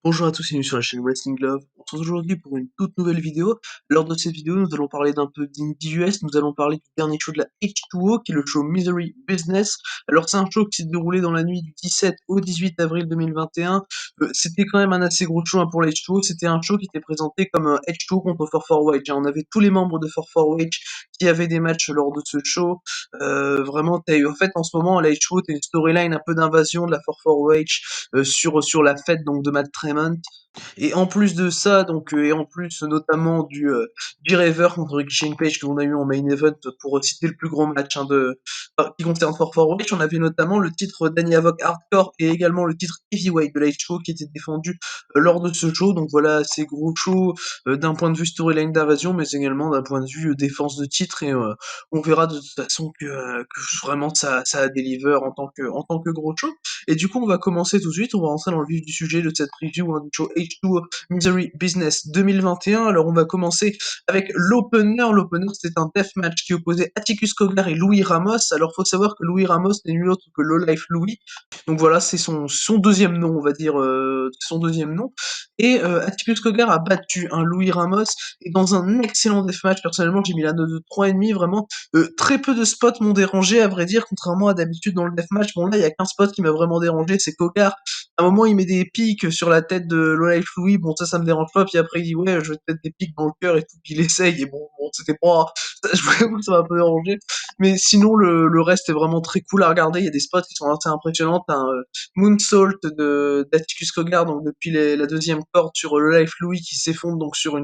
Bonjour à tous, bienvenue sur la chaîne Wrestling Love. On se retrouve aujourd'hui pour une toute nouvelle vidéo. Lors de cette vidéo, nous allons parler d'un peu d'Indie US, nous allons parler du dernier show de la H2O, qui est le show Misery Business. Alors c'est un show qui s'est déroulé dans la nuit du 17 au 18 avril 2021. C'était quand même un assez gros show pour la H2O, c'était un show qui était présenté comme un H2O contre 4-4-Wage. On avait tous les membres de 4-4-Wage qui avaient des matchs lors de ce show. Vraiment, en fait, en ce moment, à la H2O, t'as une storyline un peu d'invasion de la 4-4-Wage sur la fête donc de Matt Tremont. Et en plus de ça, et en plus notamment du Raver contre Christian Page que l'on a eu en main event pour citer le plus gros match qui concerne 4-4-Wage, on avait notamment le titre Danny Havoc Hardcore et également le titre Heavyweight de la Show qui était défendu lors de ce show. Donc voilà, c'est gros show d'un point de vue storyline d'invasion, mais également d'un point de vue défense de titre. Et on verra de toute façon que vraiment ça a deliver en tant que gros show. Et du coup, on va commencer tout de suite, on va rentrer dans le vif du sujet de cette review du show H2O Misery Business 2021. Alors, on va commencer avec l'opener. L'opener, c'était un deathmatch qui opposait Atticus Cogar et Louis Ramos. Alors, faut savoir que Louis Ramos n'est nul autre que Low Life Louis. Donc voilà, c'est son deuxième nom, on va dire, son deuxième nom. Et Atticus Cogar a battu un Louis Ramos, et dans un excellent deathmatch, personnellement, j'ai mis la note de 3,5, vraiment, très peu de spots m'ont dérangé, à vrai dire, contrairement à d'habitude dans le deathmatch. Bon, là, il y a qu'un spot qui m'a vraiment dérangé, c'est Cogar. À un moment, il met des pics sur la tête de Low Life Louis, bon, ça me dérange pas, puis après, il dit, ouais, je vais te mettre des pics dans le cœur et tout, puis il essaye, et bon, c'était pas, je vous avoue que ça m'a un peu dérangé. Mais sinon, le reste est vraiment très cool à regarder, il y a des spots qui sont assez impressionnants, t'as un moonsault d'Atticus Cogar, donc depuis la deuxième corde sur Low Life Louis qui s'effondre donc sur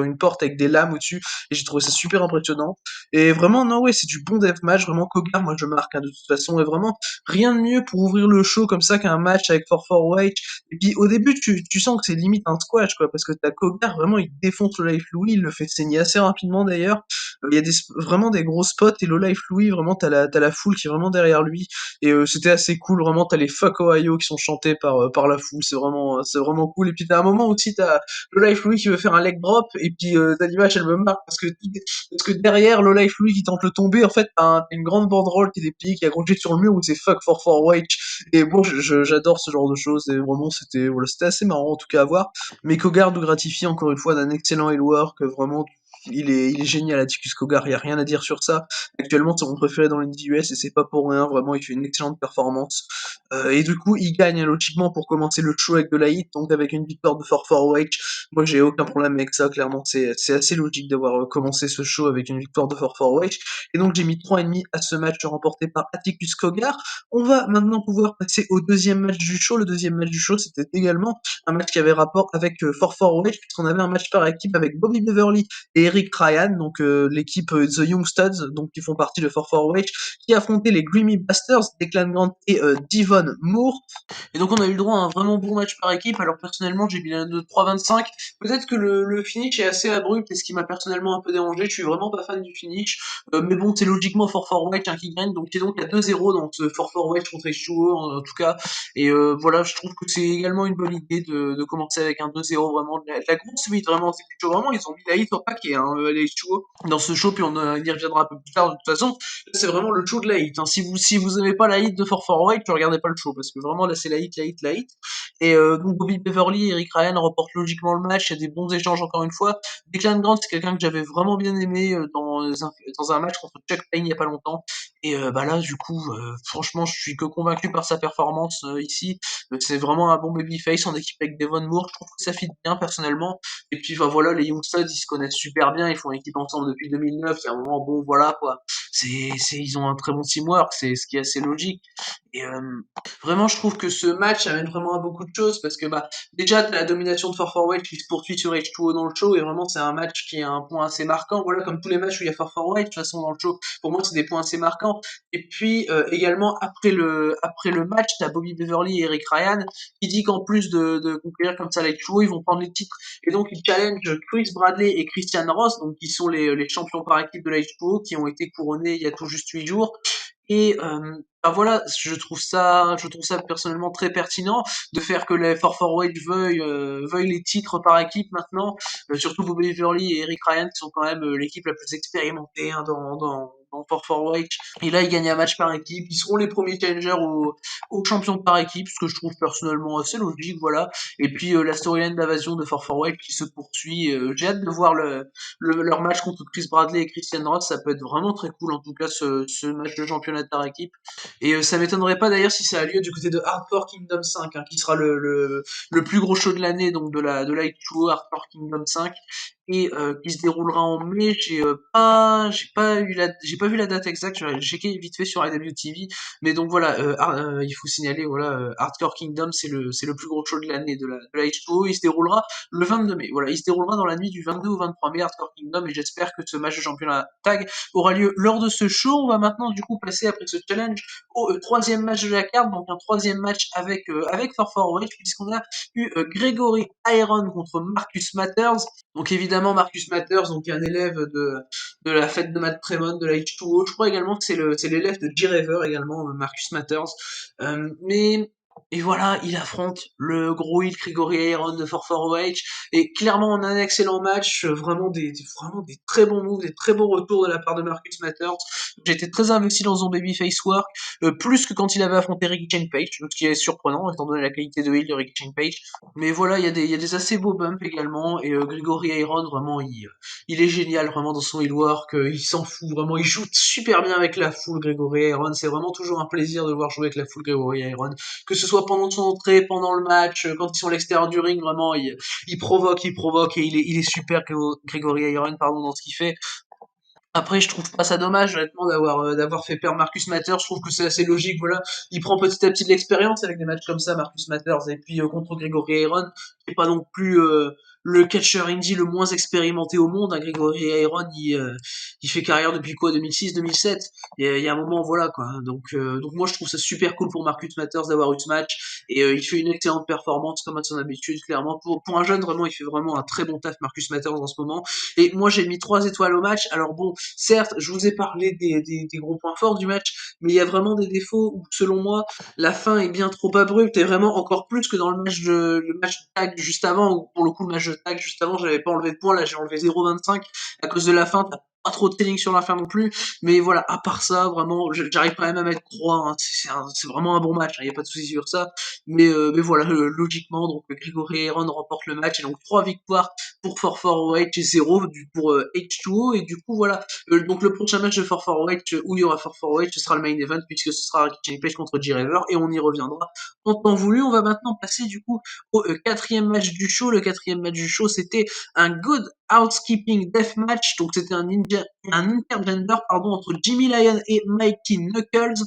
une porte avec des lames au-dessus, et j'ai trouvé ça super impressionnant. Et vraiment, non, ouais, c'est du bon deathmatch, vraiment, Kogar, moi je marque, de toute façon, et vraiment, rien de mieux pour ouvrir le show comme ça qu'un match avec 4-4-Wage. Et puis, au début, tu sens que c'est limite un squash, quoi, parce que t'as Kogar, vraiment, il défonce le Life Louis, il le fait saigner assez rapidement, d'ailleurs. Il y a vraiment des gros spots, et le Life Louis, vraiment, t'as la foule qui est vraiment derrière lui, et c'était assez cool, vraiment, t'as les Fuck Ohio qui sont chantés par la foule, c'est vraiment cool. Et puis, t'as un moment aussi, t'as le Life Louis qui veut faire un leg drop, et puis, t'as l'image, elle me marque, parce que derrière le Life Louis qui tente le tomber, en fait, t'as une grande banderole qui est dépliée, qui est accrochée sur le mur où c'est fuck for Wage. Et bon, j'adore ce genre de choses, et vraiment, c'était assez marrant en tout cas à voir. Mais Kogar nous gratifie encore une fois d'un excellent heel work, vraiment, il est génial, Atticus Cogar, il y a rien à dire sur ça. Actuellement, c'est mon préféré dans l'Indie US et c'est pas pour rien, vraiment, il fait une excellente performance. Et du coup, il gagne logiquement pour commencer le show avec de la hit, donc avec une victoire de 4-4-Wage. Moi, j'ai aucun problème avec ça, clairement, c'est assez logique d'avoir commencé ce show avec une victoire de 4-4-Wage. Et donc, j'ai mis 3,5 à ce match remporté par Atticus Cogar. On va maintenant pouvoir passer au deuxième match du show. Le deuxième match du show, c'était également un match qui avait rapport avec 4-4-Wage, puisqu'on avait un match par équipe avec Bobby Beverly et Eric Ryan, donc l'équipe The Young Studs, donc qui font partie de 4-4-Wage, qui affrontaient les Grimy Bastards, Declan Grant et Devon Moore. Et donc on a eu le droit à un vraiment bon match par équipe. Alors personnellement, j'ai mis la note de 3,25. Peut-être que le finish est assez abrupt, et ce qui m'a personnellement un peu dérangé. Je suis vraiment pas fan du finish. Mais bon, c'est logiquement 4-4-Wage qui gagne, donc c'est donc à 2-0 dans ce 4-4-Wage contre H2O en tout cas. Et voilà, je trouve que c'est également une bonne idée de commencer avec un 2-0, vraiment de la grosse suite, vraiment. C'est quelque chose, vraiment, ils ont mis la hit au paquet, hein, les H2O, dans ce show, puis on y reviendra un peu plus tard de toute façon. C'est vraiment le show de la hit, hein. Si vous aimez pas la hit de 4-4-Wage, tu regardez pas le show, parce que vraiment là c'est la hit, la hit, la hit. Et donc Bobby Beverly et Eric Ryan remportent logiquement le match, il y a des bons échanges encore une fois. Declan Grant, c'est quelqu'un que j'avais vraiment bien aimé dans un match contre Chuck Payne il y a pas longtemps. Et bah là, du coup, franchement, je suis que convaincu par sa performance ici. C'est vraiment un bon babyface en équipe avec Devon Moore. Je trouve que ça fit bien personnellement. Et puis bah, voilà, les Youngsters, ils se connaissent super bien. Ils font équipe ensemble depuis 2009. C'est un moment bon, voilà quoi. Ils ont un très bon teamwork. C'est ce qui est assez logique. Et vraiment, je trouve que ce match amène vraiment à beaucoup de choses parce que bah déjà t'as la domination de 4-4-Wage qui se poursuit sur H2O dans le show, et vraiment c'est un match qui a un point assez marquant. Voilà, comme tous les matchs où il y a 4-4-Wage de toute façon dans le show, pour moi c'est des points assez marquants. Et puis également après le match, t'as Bobby Beverly et Eric Ryan qui dit qu'en plus de conquérir comme ça les shows, ils vont prendre les titres, et donc ils challenge Chris Bradley et Christian Ross, donc qui sont les champions par équipe de la H2O, qui ont été couronnés il y a tout juste 8 jours. Et bah voilà, je trouve ça personnellement très pertinent de faire que les 4-4-Wage veuillent les titres par équipe maintenant, surtout Bobby Beverly et Eric Ryan qui sont quand même l'équipe la plus expérimentée, hein, dans For For White. Et là, ils gagnent un match par équipe. Ils seront les premiers challengers aux champions par équipe, ce que je trouve personnellement assez logique, voilà. Et puis la storyline d'invasion de For For White qui se poursuit. J'ai hâte de voir leur match contre Chris Bradley et Christian Roth. Ça peut être vraiment très cool, en tout cas, ce match de championnat par équipe. Et ça m'étonnerait pas d'ailleurs si ça a lieu du côté de Hardcore Kingdom 5, hein, qui sera le plus gros show de l'année, donc de la H2O Hardcore Kingdom 5, et qui se déroulera en mai. J'ai pas vu la date exacte. J'ai checké vite fait sur IWTV, mais donc voilà, il faut signaler, voilà, Hardcore Kingdom, c'est le plus gros show de l'année de la H2O. Il se déroulera le 22 mai. Voilà, il se déroulera dans la nuit du 22 au 23 mai, Hardcore Kingdom, et j'espère que ce match de championnat tag aura lieu lors de ce show. On va maintenant du coup passer après ce challenge au troisième match de la carte, donc un troisième match avec For Wedge, puisqu'on a eu Gregory Iron contre Marcus Matters. Donc évidemment Marcus Matters, donc un élève de la fête de Matt Tremont, de la H2O. Je crois également que c'est l'élève de G-Rever également, Marcus Matters. Mais et voilà, il affronte le gros hit Gregory Iron de For Wedge, et clairement on a un excellent match, vraiment des très bons moves, des très bons retours de la part de Marcus Matters. J'ai été très investi dans son babyface work, plus que quand il avait affronté Ricky Shane Page, ce qui est surprenant étant donné la qualité de heal de Ricky Shane Page. Mais voilà, il y a des assez beaux bumps également, et Gregory Iron, vraiment, il est génial vraiment dans son heal work, il s'en fout vraiment, il joue super bien avec la foule, Gregory Iron. C'est vraiment toujours un plaisir de le voir jouer avec la foule, Gregory Iron, que ce soit pendant son entrée, pendant le match, quand ils sont à l'extérieur du ring. Vraiment, il provoque, et il est super, Gregory Iron, pardon, dans ce qu'il fait. Après, je trouve pas ça dommage, honnêtement, d'avoir fait perdre Marcus Matters. Je trouve que c'est assez logique, voilà. Il prend petit à petit de l'expérience avec des matchs comme ça, Marcus Matters, et puis contre Gregory Iron, qui est pas non plus le catcher indie le moins expérimenté au monde, hein. Gregory Iron, il fait carrière depuis quoi, 2006, 2007. Il y a un moment, voilà, quoi. Donc moi, je trouve ça super cool pour Marcus Matters d'avoir eu ce match, et il fait une excellente performance comme à son habitude, clairement. Pour un jeune, vraiment, il fait vraiment un très bon taf, Marcus Matters, en ce moment. Et moi, j'ai mis 3 étoiles au match. Alors bon, certes, je vous ai parlé des gros points forts du match, mais il y a vraiment des défauts où, selon moi, la fin est bien trop abrupte, et vraiment encore plus que dans le match de tag juste avant, où pour le coup, le match de tag juste avant, j'avais pas enlevé de points, là j'ai enlevé 0,25 à cause de la fin. T'as pas trop de telling sur la fin non plus, mais voilà, à part ça, vraiment, j'arrive quand même à mettre 3, hein. C'est vraiment un bon match, il n'y a pas de souci sur ça, mais voilà, logiquement, donc Grigory Heron remporte le match, et donc 3 victoires pour For White et 0 pour H2O. Et du coup, voilà. Donc le prochain match de For White, où il y aura For White, ce sera le main event, puisque ce sera Ricky Page contre G-Rever, et on y reviendra en temps voulu. On va maintenant passer du coup au quatrième match du show. Le quatrième match du show, c'était un Good Housekeeping Deathmatch. Donc c'était un intergender, pardon, entre Jimmy Lyon et Mikey Knuckles.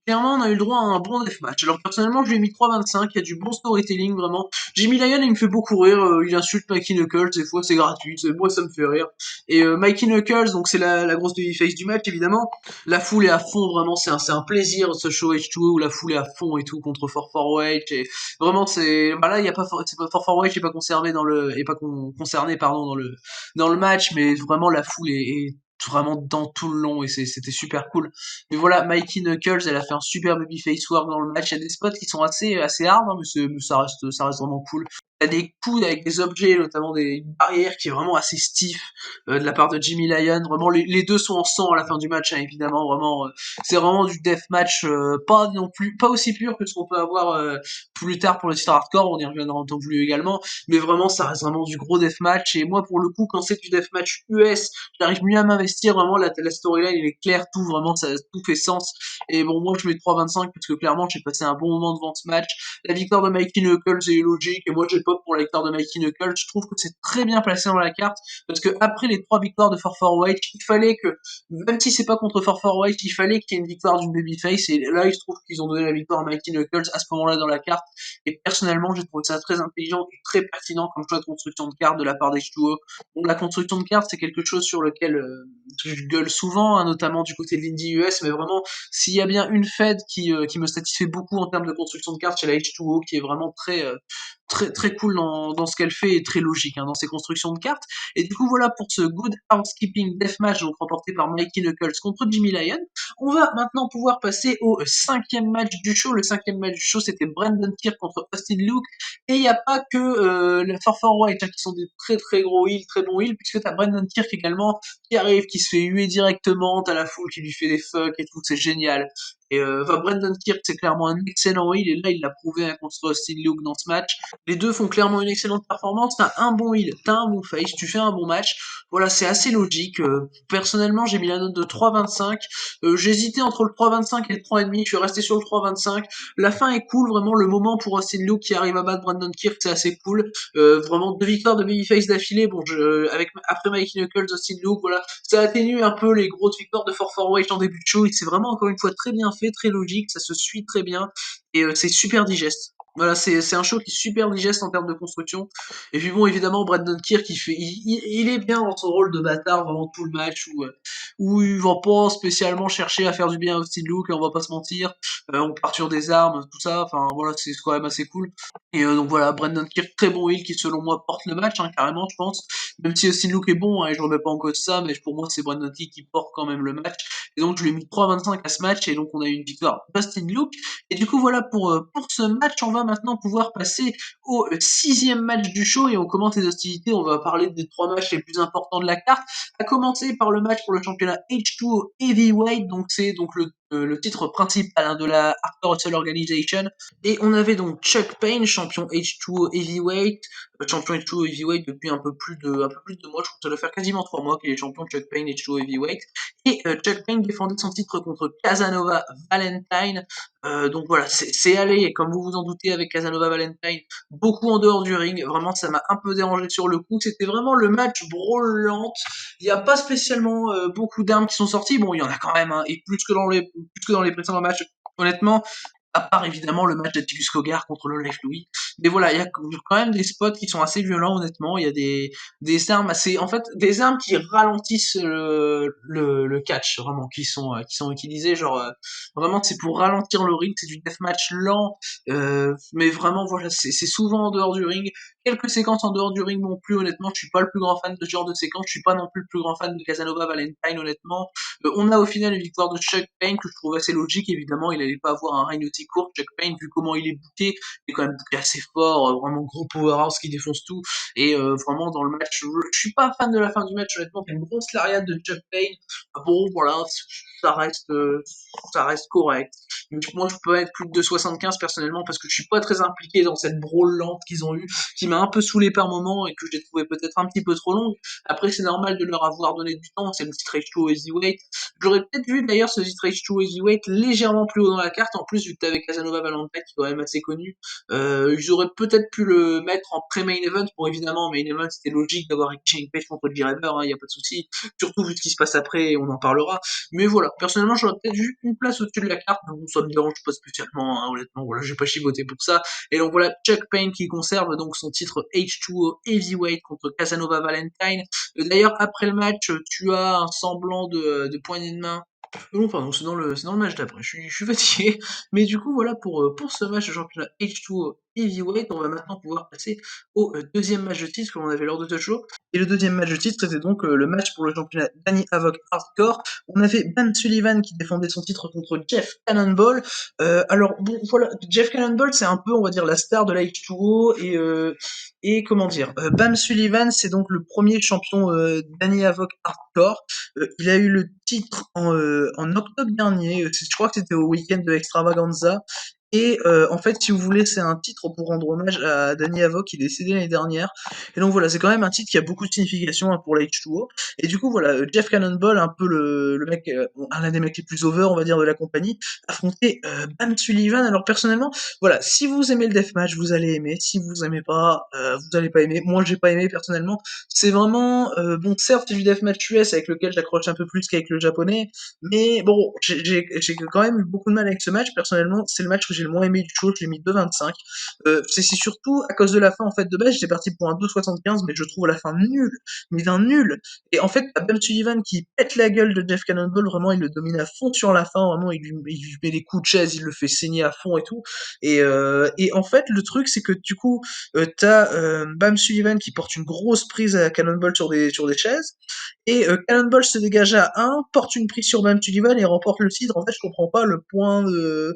Clairement, on a eu le droit à un bon deathmatch. Alors personnellement, je lui ai mis 3,25, il y a du bon storytelling, vraiment. Jimmy Lyon, il me fait beaucoup rire, il insulte Mikey Knuckles, des fois c'est gratuit, moi ça me fait rire. Et Mikey Knuckles, donc c'est la grosse babyface du match, évidemment. La foule est à fond, vraiment, c'est un plaisir, ce show H2O où la foule est à fond et tout, contre For White. Et vraiment, bah là, il y a pas, c'est pas For White qui est pas conservé concerné, pardon, dans le match, mais vraiment, la foule est vraiment dans tout le long, et c'était super cool. Mais voilà, Mikey Knuckles, elle a fait un super babyface work dans le match. Il y a des spots qui sont assez hard, hein, mais ça reste vraiment cool. T'as des coups avec des objets, notamment des barrières, qui est vraiment assez stiff de la part de Jimmy Lyon. Vraiment, les deux sont en sang à la fin du match, hein, évidemment. Vraiment, c'est vraiment du deathmatch, pas non plus, pas aussi pur que ce qu'on peut avoir plus tard pour le titre hardcore. On y reviendra en temps voulu également. Mais vraiment, ça reste vraiment du gros deathmatch. Et moi, pour le coup, quand c'est du deathmatch US, j'arrive mieux à m'investir. Vraiment, la storyline, elle est claire, tout vraiment, tout fait sens. Et bon, moi, je mets 3,25 parce que clairement, j'ai passé un bon moment devant ce match. La victoire de Mikey Knuckles est logique, et moi j'ai pop pour la victoire de Mikey Knuckles. Je trouve que c'est très bien placé dans la carte, parce que après les 3 victoires de For White, il fallait que, même si c'est pas contre For White, il fallait qu'il y ait une victoire d'une babyface, et là il se trouve qu'ils ont donné la victoire à Mikey Knuckles à ce moment-là dans la carte. Et personnellement, j'ai trouvé ça très intelligent et très pertinent comme choix de construction de carte de la part d'H2O. Bon, la construction de carte, c'est quelque chose sur lequel je gueule souvent, hein, notamment du côté de l'Indie US, mais vraiment, s'il y a bien une Fed qui me satisfait beaucoup en termes de construction de cartes, c'est la H2O, qui est vraiment très cool dans ce qu'elle fait et très logique dans ses constructions de cartes. Et du coup, voilà pour ce Good Housekeeping Deathmatch, donc remporté par Mikey Knuckles contre Jimmy Lyon. On va maintenant pouvoir passer au cinquième match du show. Le cinquième match du show, c'était Brandon Kirk contre Austin Luke. Et il n'y a pas que les Farfar White qui sont des très gros heals, très bons heals, puisque t'as Brandon Kirk également qui arrive, qui se fait huer directement, t'as la foule qui lui fait des fucks et tout, c'est génial. Et Brandon Kirk, c'est clairement un excellent heal, et là, il l'a prouvé contre Austin Luke dans ce match. Les deux font clairement une excellente performance. T'as un bon heal, t'as un bon face, tu fais un bon match. Voilà, c'est assez logique. Personnellement, j'ai mis la note de 3,25. J'hésitais entre le 3,25 et le 3,5. Je suis resté sur le 3,25. La fin est cool, vraiment. Le moment pour Austin Luke qui arrive à battre Brandon Kirk, c'est assez cool. Vraiment, 2 victoires de Babyface d'affilée. Bon, après Mikey Knuckles, Austin Luke, voilà. Ça atténue un peu les grosses victoires de 4-4 en début de show. Et c'est vraiment, encore une fois, très bien fait, très logique. Ça se suit très bien. Et c'est super digeste. Voilà, c'est un show qui est super digeste en termes de construction. Et puis bon, évidemment, Brandon Kirk, il est bien dans son rôle de bâtard vraiment tout le match, où il va pas spécialement chercher à faire du bien à Austin Luke, et on va pas se mentir. On part sur des armes, tout ça, enfin voilà, c'est quand même assez cool. Et donc voilà, Brandon Kirk, très bon heal qui selon moi porte le match, carrément, je pense. Même si Austin Luke est bon, et je remets pas en cause ça, mais pour moi c'est Brandon Kirk qui porte quand même le match. Et donc je lui ai mis 3,25 à ce match, et donc on a eu une victoire d'Austin Luke. Et du coup voilà, pour ce match, on va maintenant pouvoir passer au sixième match du show, et on commence les hostilités. On va parler des 3 matchs les plus importants de la carte, à commencer par le match pour le championnat H2O Heavyweight. Donc c'est donc le titre principal de la Hardcore Hustle Organization. Et on avait donc Chuck Payne, champion H2O Heavyweight, champion H2O Heavyweight depuis un peu plus de 2 mois. Je crois que ça doit faire quasiment 3 mois qu'il est champion Chuck Payne H2O Heavyweight. Et Chuck Payne défendait son titre contre Casanova Valentine. Donc voilà, c'est allé, comme vous vous en doutez, avec Casanova Valentine, beaucoup en dehors du ring. Vraiment, ça m'a un peu dérangé sur le coup. C'était vraiment le match brawlante. Il n'y a pas spécialement beaucoup d'armes qui sont sorties. Bon, il y en a quand même, et plus que dans les précédents matchs. Honnêtement, à part évidemment le match d'Atticus Cogar contre le Life Louis. Mais voilà, il y a quand même des spots qui sont assez violents, honnêtement. Il y a des armes assez, en fait, des armes qui ralentissent le catch, vraiment, qui sont utilisées. Genre, vraiment, c'est pour ralentir le ring. C'est du deathmatch lent, mais vraiment, voilà, c'est souvent en dehors du ring. Quelques séquences en dehors du ring non plus, honnêtement. Je suis pas le plus grand fan de ce genre de séquence. Je suis pas non plus le plus grand fan de Casanova Valentine, honnêtement. On a au final une victoire de Chuck Payne que je trouve assez logique. Évidemment, il n'allait pas avoir un règne aussi court. Chuck Payne, vu comment il est booké, il est quand même booké assez fort, vraiment gros powerhouse qui défonce tout. Et vraiment dans le match, je suis pas fan de la fin du match, honnêtement. Il y a une grosse lariat de Chuck Payne. Bon, voilà, ça reste, euh, ça reste correct. Donc, moi, je peux être plus de 75 personnellement parce que je suis pas très impliqué dans cette brawl lente qu'ils ont eue, qui m'a un peu saoulé par moment et que je l'ai trouvé peut-être un petit peu trop longue. Après, c'est normal de leur avoir donné du temps. C'est le titre H2 Heavyweight. J'aurais peut-être vu d'ailleurs ce titre H2 Heavyweight légèrement plus haut dans la carte. En plus, vu que t'avais Casanova Valentine qui est quand même assez connu, ils auraient peut-être pu le mettre en pré-main event. Pour évidemment, main event, c'était logique d'avoir Shane Page contre J-Raver, y a pas de souci. Surtout vu ce qui se passe après, on en parlera. Mais voilà, personnellement, j'aurais peut-être vu une place au-dessus de la carte, mais bon, ça me dérange pas spécialement, honnêtement. Voilà, j'ai pas chivoté pour ça. Et donc voilà, Chuck Payne qui conserve donc son titre H2O Heavyweight contre Casanova Valentine. D'ailleurs, après le match, tu as un semblant de poignée de main. Non, pardon, c'est dans le match d'après. Je suis fatigué. Mais du coup, voilà pour ce match de championnat H2O Heavyweight. On va maintenant pouvoir passer au deuxième match de titre que l'on avait lors de ce show. Et le deuxième match de titre, c'était donc le match pour le championnat Danny Havoc Hardcore. On avait Ben Sullivan qui défendait son titre contre Jeff Cannonball. Alors, bon, voilà, Jeff Cannonball, c'est un peu, on va dire, la star de la H2O. Et comment dire, Bam Sullivan, c'est donc le premier champion Danny Havoc Hardcore. Il a eu le titre en octobre dernier, je crois que c'était au week-end de Extravaganza. Et en fait, si vous voulez, c'est un titre pour rendre hommage à Danny Havoc qui est décédé l'année dernière. Et donc voilà, c'est quand même un titre qui a beaucoup de signification pour la H2O. Et du coup, voilà, Jeff Cannonball, un peu le mec, l'un des mecs les plus over, on va dire, de la compagnie, affrontait Bam Sullivan. Alors personnellement, voilà, si vous aimez le deathmatch, vous allez aimer. Si vous aimez pas, vous allez pas aimer. Moi, j'ai pas aimé personnellement. C'est vraiment, bon, certes, c'est du deathmatch US avec lequel j'accroche un peu plus qu'avec le japonais, mais bon, j'ai quand même eu beaucoup de mal avec ce match. Personnellement, c'est le match que j'ai j'ai le moins aimé du show, je l'ai mis 2,25. C'est surtout à cause de la fin, en fait, de base, j'étais parti pour un 2,75, mais je trouve la fin nulle, mais d'un nul. Et en fait, t'as Ben Sullivan qui pète la gueule de Jeff Cannonball, vraiment, il le domine à fond sur la fin, vraiment, il lui met des coups de chaise, il le fait saigner à fond et tout. Et en fait, le truc, c'est que du coup, t'as Bam Sullivan qui porte une grosse prise à Cannonball sur des chaises, et Cannonball se dégage à 1, porte une prise sur Bam Sullivan et remporte le titre. En fait, je comprends pas le point de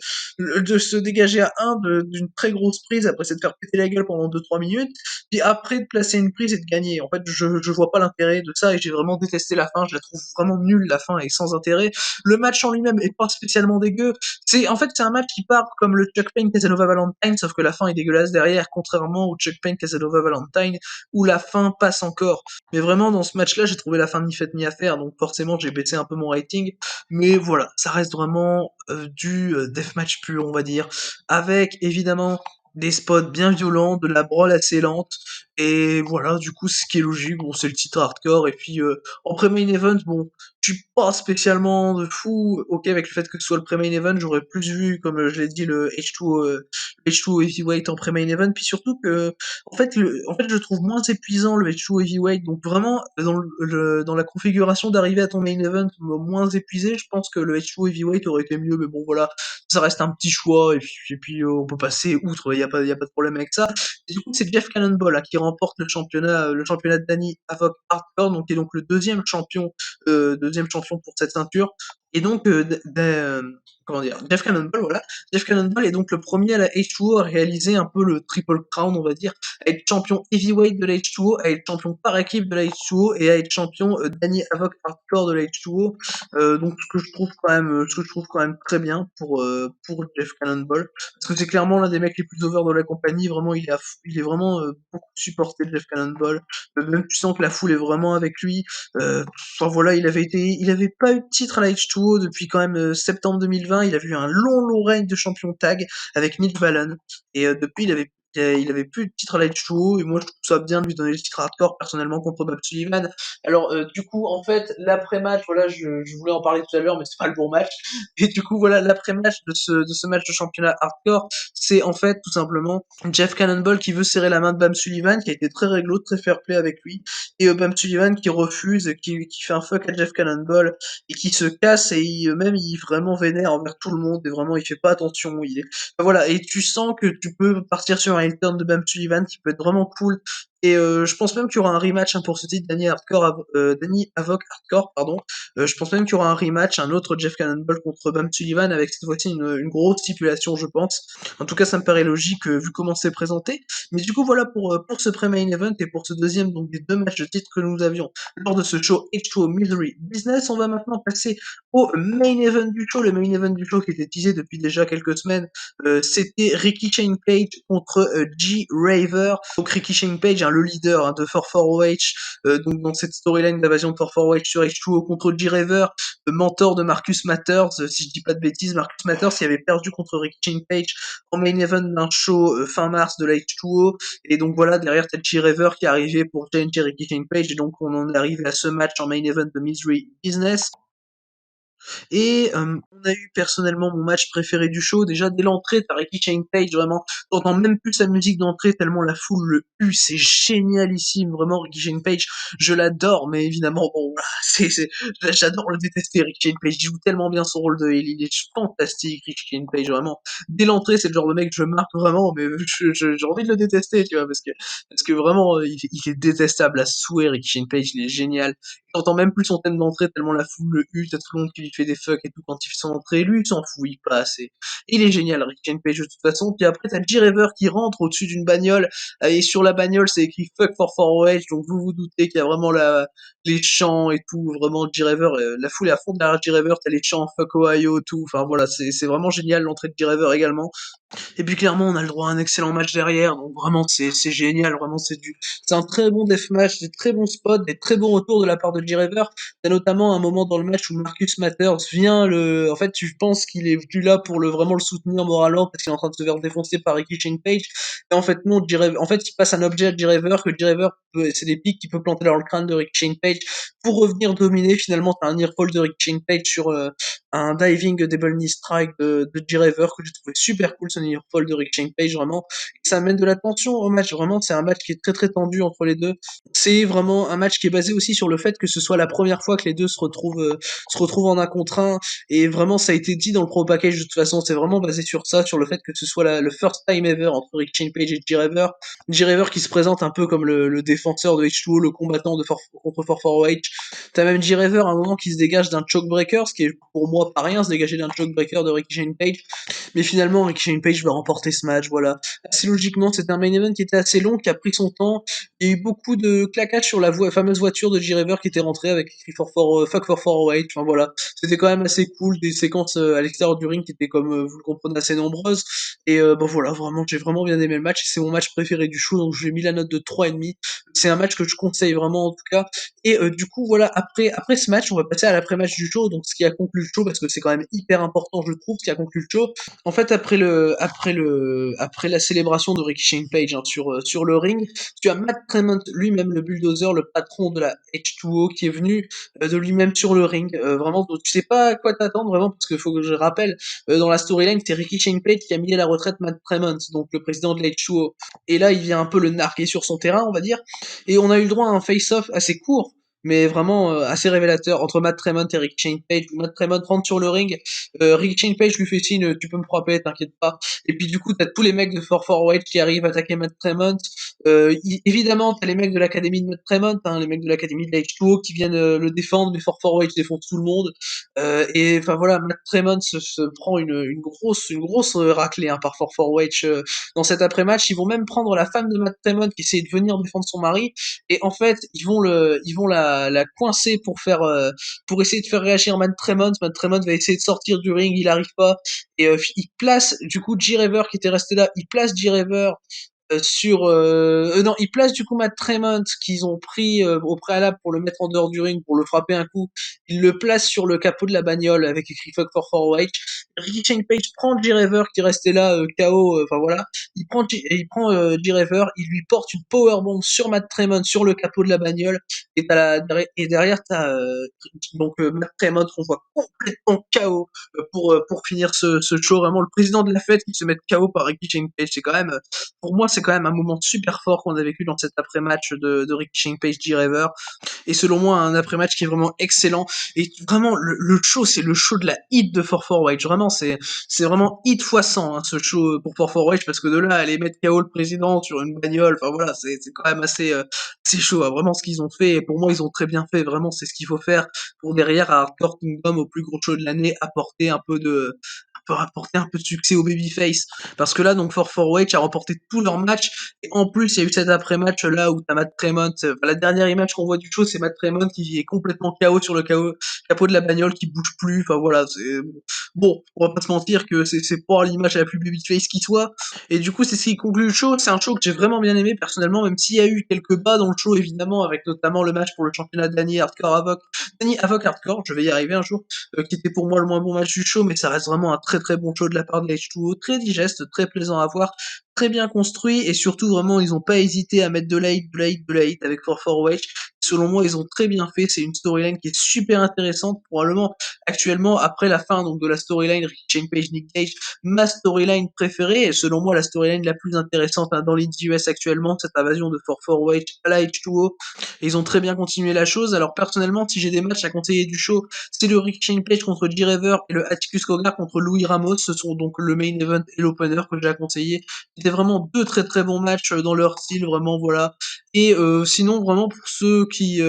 se dégager à 1 d'une très grosse prise après s'être faire péter la gueule pendant 2-3 minutes, puis après de placer une prise et de gagner. En fait, je vois pas l'intérêt de ça et j'ai vraiment détesté la fin. Je la trouve vraiment nulle, la fin, et sans intérêt. Le match en lui-même est pas spécialement dégueu. C'est un match qui part comme le Chuck Payne Casanova Valentine, sauf que la fin est dégueulasse derrière, contrairement au Chuck Payne Casanova Valentine, où la fin passe encore. Mais vraiment, dans ce match-là, j'ai trouvé la fin ni faite ni à faire, donc forcément, j'ai baissé un peu mon rating. Mais voilà, ça reste vraiment du deathmatch pur, on va dire, avec évidemment des spots bien violents, de la brawl assez lente, et voilà, du coup, ce qui est logique, bon, c'est le titre hardcore, et puis en pré-main event, bon, je suis pas spécialement de fou, ok, avec le fait que ce soit le pré-main event, j'aurais plus vu, comme je l'ai dit, le H2O Heavyweight en pré-main event, puis surtout que en fait, je trouve moins épuisant le H2 Heavyweight. Donc vraiment, dans la configuration d'arriver à ton main event moins épuisé, je pense que le H2 Heavyweight aurait été mieux. Mais bon, voilà, ça reste un petit choix. Et puis on peut passer outre. Il y a pas de problème avec ça. Et du coup, c'est Jeff Cannonball, hein, qui remporte le championnat de Danny Havoc Hardcore, donc qui est donc le deuxième champion pour cette ceinture. Et donc, comment dire, Jeff Cannonball, voilà. Jeff Cannonball est donc le premier à la H2O à réaliser un peu le Triple Crown, on va dire, à être champion heavyweight de la H2O, à être champion par équipe de la H2O et à être champion Danny Havoc Hardcore de la H2O. Donc ce que je trouve quand même très bien pour Jeff Cannonball, parce que c'est clairement l'un des mecs les plus over de la compagnie. Vraiment, il est vraiment beaucoup supporté, Jeff Cannonball. Même tu sens que la foule est vraiment avec lui. Enfin voilà, il avait pas eu de titre à la H2O depuis quand même septembre 2020. Il avait eu un long règne de champion tag avec Mitch Vallon. Et depuis, il avait plus de titre à la H2O, et moi je trouve ça bien de lui donner le titre hardcore personnellement contre Bob Sullivan. Alors du coup, en fait, l'après-match, voilà, je voulais en parler tout à l'heure, mais c'est pas le bon match. Et du coup, voilà, l'après-match de ce match de championnat hardcore, c'est en fait tout simplement Jeff Cannonball qui veut serrer la main de Bam Sullivan, qui a été très réglo, très fair play avec lui, et Bam Sullivan qui refuse, qui fait un fuck à Jeff Cannonball, et qui se casse, et même il est vraiment vénère envers tout le monde, et vraiment il fait pas attention, voilà, et tu sens que tu peux partir sur un heel turn de Bam Sullivan qui peut être vraiment cool. Et je pense même qu'il y aura un rematch, hein, pour ce titre, Danny Havoc Hardcore, pardon. Je pense même qu'il y aura un rematch, un autre Jeff Cannonball contre Bam Sullivan, avec cette fois-ci une grosse stipulation, je pense. En tout cas, ça me paraît logique vu comment c'est présenté. Mais du coup, voilà pour ce pré-main event et pour ce deuxième, donc des deux matchs de titre que nous avions lors de ce show H2O Misery Business. On va maintenant passer au main event du show. Le main event du show qui était teasé depuis déjà quelques semaines, c'était Ricky Shane Page contre G-Raver. Donc Ricky Shane Page, hein, le leader, hein, de 4-4-OH, donc dans cette storyline d'invasion de 4-4-OH sur H2O contre G-Raver, le mentor de Marcus Matters, si je dis pas de bêtises, Marcus Matters qui avait perdu contre Ricky Shane Page en main event d'un show fin mars de la H2O. Et donc voilà, derrière t'as G-Raver qui est arrivé pour challenger Ricky Shane Page, et donc on en est arrivé à ce match en main event de Misery Business. Et on a eu personnellement mon match préféré du show. Déjà, dès l'entrée, t'as Ricky Shane Page, vraiment, t'entends même plus sa musique d'entrée tellement la foule le hue. C'est génialissime, vraiment, Ricky Shane Page. Je l'adore, mais évidemment, bon, voilà, j'adore le détester, Ricky Shane Page. Il joue tellement bien son rôle de heel. Il est fantastique, Ricky Shane Page, vraiment. Dès l'entrée, c'est le genre de mec que je marque vraiment, mais j'ai envie de le détester, tu vois, parce que vraiment, il est détestable à souhait, Ricky Shane Page. Il est génial. T'entends même plus son thème d'entrée tellement la foule le hue, t'as tout le monde qui lui fait des fucks et tout quand il fait son entrée. Lui, il s'en fout, il passe. Et il est génial, Rick Shane Page, de toute façon. Puis après, t'as G-Rever qui rentre au-dessus d'une bagnole, et sur la bagnole, c'est écrit fuck for 4OH, donc vous vous doutez qu'il y a vraiment les chants et tout. Vraiment, G-Rever, la foule est à fond derrière G-Rever, t'as les chants fuck Ohio, tout. Enfin voilà, c'est vraiment génial l'entrée de G-Rever également. Et puis clairement, on a le droit à un excellent match derrière, donc vraiment c'est génial, vraiment c'est un très bon deathmatch, des très bons spots, des très bons retours de la part de G-Raver. T'as notamment un moment dans le match où Marcus Matters en fait, tu penses qu'il est venu là pour vraiment le soutenir moralement parce qu'il est en train de se faire défoncer par Ricky Shane Page. Et en fait, non, en fait, il passe un objet à G-Raver que G-Raver c'est des pics qu'il peut planter dans le crâne de Ricky Shane Page pour revenir dominer. Finalement, t'as un nearfall de Ricky Shane Page sur un diving double knee strike de G-Raver que j'ai trouvé super cool, ce near fall de Rick Page, vraiment. Et ça amène de la tension au match, vraiment, c'est un match qui est très très tendu entre les deux. C'est vraiment un match qui est basé aussi sur le fait que ce soit la première fois que les deux se retrouvent en un contre un, et vraiment ça a été dit dans le pro package de toute façon, c'est vraiment basé sur ça, sur le fait que ce soit le first time ever entre Rick Page et G-Raver. G-Raver qui se présente un peu comme le défenseur de H2O, le combattant contre 448. T'as même G-Raver à un moment qui se dégage d'un chokebreaker, ce qui est pour moi pas rien, se dégager d'un chokebreaker de Ricky Shane Page. Mais finalement, Ricky Shane Page va remporter ce match, voilà. Assez logiquement, c'était un main event qui était assez long, qui a pris son temps. Il y a eu beaucoup de claquages sur la fameuse voiture de G-Raver qui était rentrée avec écrit Fuck for 408. Enfin voilà, c'était quand même assez cool, des séquences à l'extérieur du ring qui étaient, comme vous le comprenez, assez nombreuses. Et bon voilà, vraiment, j'ai vraiment bien aimé le match. C'est mon match préféré du show, donc je lui ai mis la note de 3,5. C'est un match que je conseille vraiment en tout cas. Et du coup, voilà, après ce match, on va passer à l'après-match du show, donc ce qui a conclu le show, parce que c'est quand même hyper important, je trouve, ce qui a conclu le show. En fait, après la célébration de Ricky Shane Page, hein, sur le ring, tu as Matt Tremont lui-même, le bulldozer, le patron de la H2O, qui est venu de lui-même sur le ring. Vraiment, donc, tu sais pas à quoi t'attendre, vraiment, parce qu'il faut que je rappelle, dans la storyline, c'est Ricky Shane Page qui a mis à la retraite Matt Tremont, donc le président de la H2O. Et là, il vient un peu le narguer sur son terrain, on va dire. Et on a eu le droit à un face-off assez court, mais vraiment assez révélateur entre Matt Tremont et Rick Shane Page. Matt Tremont rentre sur le ring, Rick Shane Page lui fait signe, tu peux me frapper, t'inquiète pas. Et puis du coup, t'as tous les mecs de 448 qui arrivent attaquer Matt Tremont. Évidemment, t'as les mecs de l'académie de Matt Tremont, hein, les mecs de l'académie de la H2O qui viennent le défendre, mais 448 défonce tout le monde. Et enfin voilà, Matt Tremont se prend une grosse raclée, hein, par 448 dans cet après-match. Ils vont même prendre la femme de Matt Tremont qui essaie de venir défendre son mari, et en fait ils vont la coincer pour essayer de faire réagir Matt Tremont. Matt Tremont va essayer de sortir du ring, il arrive pas, et il place du coup G-Raver qui était resté là, il place G-Raver non, ils placent du coup Matt Tremont qu'ils ont pris au préalable pour le mettre en dehors du ring, pour le frapper un coup. Ils le placent sur le capot de la bagnole avec écrit Fuck for 408. Ricky Shane Page prend G-Raver qui restait là KO, enfin voilà. Il prend G-Raver, il lui porte une powerbomb sur Matt Tremont sur le capot de la bagnole, et et derrière t'as Matt Tremont qu'on voit complètement KO pour finir ce show. Vraiment le président de la fête qui se met KO par Ricky Shane Page, c'est quand même pour moi, c'est quand même un moment super fort qu'on a vécu dans cet après-match de Ricky Shane Page G-Raver. Et selon moi, un après-match qui est vraiment excellent. Et vraiment, le show, c'est le show de la hit de 448. Vraiment, c'est vraiment hit x 100, hein, ce show pour 448, parce que de là, aller mettre KO le président sur une bagnole, enfin voilà, c'est quand même assez chaud, hein. Vraiment, ce qu'ils ont fait, et pour moi, ils ont très bien fait. Vraiment, c'est ce qu'il faut faire pour derrière, à Hardcore Kingdom, au plus gros show de l'année, apporter un peu de succès au babyface. Parce que là, donc, 448 a remporté tous leurs matchs. Et en plus, il y a eu cet après-match là où t'as Matt Tremont. La dernière image qu'on voit du show, c'est Matt Tremont qui est complètement KO sur le capot de la bagnole, qui bouge plus. Enfin voilà, c'est bon. On va pas se mentir que c'est pas l'image la plus babyface qui soit. Et du coup, c'est ce qui conclut le show. C'est un show que j'ai vraiment bien aimé personnellement, même s'il y a eu quelques bas dans le show évidemment, avec notamment le match pour le championnat de Danny Hardcore Havoc. Danny Havoc Hardcore, je vais y arriver un jour, qui était pour moi le moins bon match du show, mais ça reste vraiment un très très bon show de la part de la H2O, très digeste, très plaisant à voir, très bien construit, et surtout vraiment ils ont pas hésité à mettre de la hate avec 448. Selon moi, ils ont très bien fait. C'est une storyline qui est super intéressante, probablement actuellement après la fin donc de la storyline Ricky Shane Page Nick Gage, ma storyline préférée, et selon moi la storyline la plus intéressante, hein, dans l'Indie US actuellement, cette invasion de 448 à la H2O. Et ils ont très bien continué la chose. Alors personnellement, si j'ai des matchs à conseiller du show, c'est le Rick Shane Page contre G-Raver et le Atticus Cogar contre Louis Ramos. Ce sont donc le main event et l'opener que j'ai à conseiller. C'était vraiment deux très très bons matchs dans leur style, vraiment voilà. Et sinon, vraiment pour ceux qui,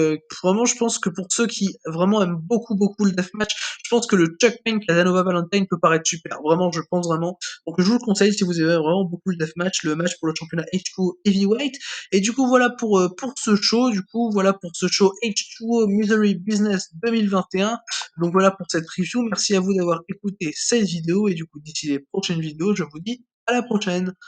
vraiment, je pense que pour ceux qui vraiment aiment beaucoup le deathmatch, je pense que le Chuck Payne Casanova Valentine peut paraître super. Vraiment, je pense vraiment. Donc je vous le conseille si vous aimez vraiment beaucoup le deathmatch, le match pour le championnat H2O Heavyweight. Et du coup, voilà pour ce show. Du coup, voilà pour ce show H2O Misery Business 2021. Donc voilà pour cette review. Merci à vous d'avoir écouté cette vidéo. Et du coup, d'ici les prochaines vidéos, je vous dis à la prochaine.